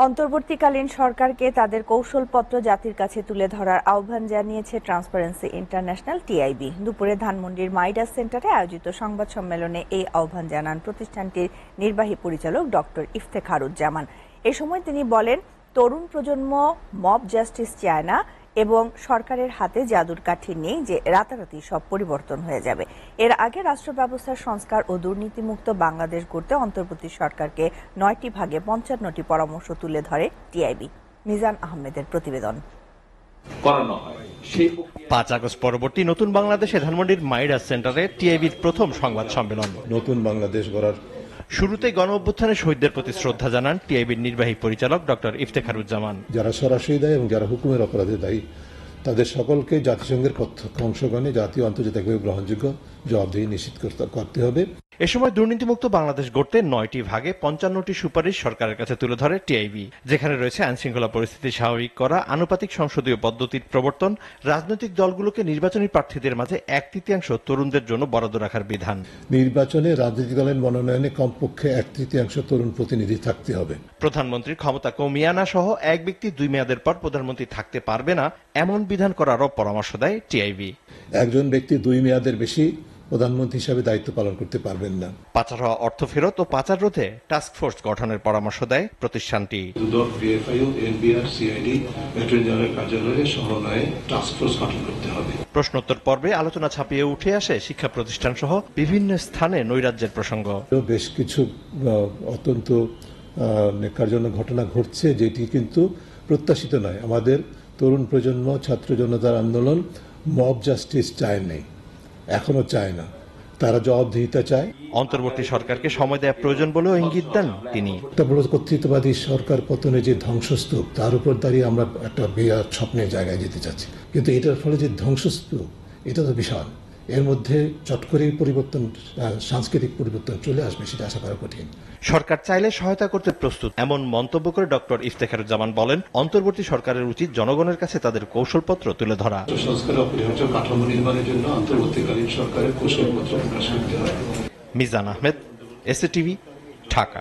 অন্তর্বর্তীকালীন সরকারকে তাদের কৌশলপত্র জাতির কাছে তুলে ধরার আহ্বান জানিয়েছে ট্রান্সপারেন্সি ইন্টারন্যাশনাল টিআইবি। দুপুরে ধানমন্ডির মাইডাস সেন্টারে আয়োজিত সংবাদ সম্মেলনে এই আহ্বান জানান প্রতিষ্ঠানটির নির্বাহী পরিচালক ডক্টর ইফতেখারুজ্জামান। এ সময় তিনি বলেন, তরুণ প্রজন্ম মব জাস্টিস চায় না এবং সরকারের হাতে জাদুর কাঠি নেই যে রাতারাতি সব পরিবর্তন হয়ে যাবে। এর আগে রাষ্ট্র ব্যবস্থার সংস্কার ও দুর্নীতিমুক্ত বাংলাদেশ গড়তে অন্তর্বর্তী সরকারকে ৯টি ভাগে ৫৫টি পরামর্শ তুলে ধরে টিআইবি। মিজান আহমেদের প্রতিবেদন। ৫ আগস্ট পরবর্তী নতুন বাংলাদেশে ধানমন্ডির মাইডাস সেন্টারে টিআইবির প্রথম সংবাদ সম্মেলন। নতুন বাংলাদেশ গড়ার শুরুতেই গণ অভ্যুত্থানে শহীদদের প্রতি শ্রদ্ধা জানান টিআইবির নির্বাহী পরিচালক ডক্টর ইফতেখারুজ্জামান। যারা সরাসরি দায়ী এবং যারা হুকুমের অপরাধে দায়ী তাদের সকলকে জাতিসংঘের প্রত্যক্ষ অংশগ্রহণে জাতীয় আন্তর্জাতিকভাবে গ্রহণযোগ্য জবাবদিহি নিশ্চিত করতে হবে। এ সময় দুর্নীতিমুক্ত বাংলাদেশ গড়তে ৯টি ভাগে ৫৫টি সুপারিশ সরকারের কাছে তুলে ধরে টিআইবি, যেখানে রয়েছে আইনশৃঙ্খলা পরিস্থিতি স্বাভাবিক করা, আনুপাতিক সংসদীয় পদ্ধতির প্রবর্তন, রাজনৈতিক দলগুলোকে নির্বাচনী প্রার্থীদের মাঝে ১/৩ তরুণদের জন্য বরাদ্দ রাখার বিধান। নির্বাচনে রাজনৈতিক দলের মনোনয়নে কমপক্ষে ১/৩ তরুণ প্রতিনিধি থাকতে হবে। প্রধানমন্ত্রীর ক্ষমতা কমিয়ে আনা সহ এক ব্যক্তি ২ মেয়াদের পর প্রধানমন্ত্রী থাকতে পারবে না এমন বিধান করারও পরামর্শ দেয় টিআইবি। একজন ব্যক্তি ২ মেয়াদের বেশি প্রধানমন্ত্রী হিসাবে দায়িত্ব পালন করতে পারবেন না। পাচার হওয়া অর্থ ফেরত ও পাচার রোধে টাস্ক ফোর্স গঠনের পরামর্শ দেয় প্রতিষ্ঠানটি। দুদক, পিএফআই, এনবিআর, সিআইডি, অ্যাটর্নি জেনারেলের কার্যালয়ে সমন্বয়ে টাস্ক ফোর্স গঠন করতে হবে। প্রশ্নোত্তর পর্বে আলোচনা ছাপিয়ে উঠে আসে শিক্ষা প্রতিষ্ঠান সহ বিভিন্ন স্থানে নৈরাজ্যের প্রসঙ্গ। বেশ কিছু অত্যন্ত নেকারজনক ঘটনা ঘটছে, যেটি কিন্তু প্রত্যাশিত নয়। আমাদের তরুণ প্রজন্ম, ছাত্র জনতার আন্দোলন মব জাস্টিস চায় নাই, এখনো চায় না, তারা জবাবদিহিতা চায়। অন্তর্বর্তী সরকারকে সময় দেওয়া প্রয়োজন বলেও ইঙ্গিত দেন তিনি। একটা বড় কর্তৃত্ববাদী সরকার পতনে যে ধ্বংসস্তূপ, তার উপর দাঁড়িয়ে আমরা একটা বিরাট স্বপ্নের জায়গায় যেতে চাচ্ছি, কিন্তু এটার ফলে যে ধ্বংসস্তূপ, এটা তো বিশাল। এর মধ্যে চট করে পরিবর্তন, সাংস্কৃতিক পরিবর্তন চলে আসবে, সেটা আশা করা কঠিন। সরকার চাইলে সহায়তা করতে প্রস্তুত এমন মন্তব্য করে ডক্টর ইফতেখারুজ্জামান বলেন, অন্তর্বর্তী সরকারের উচিত জনগণের কাছে তাদের কৌশলপত্র তুলে ধরা। সংস্কার অপরিহার্য কাঠামো নির্মাণের জন্য অন্তর্বর্তীকালীন সরকারের কৌশলপত্র প্রকাশ করতে হবে। মিজান আহমেদ, এসএটিভি, ঢাকা।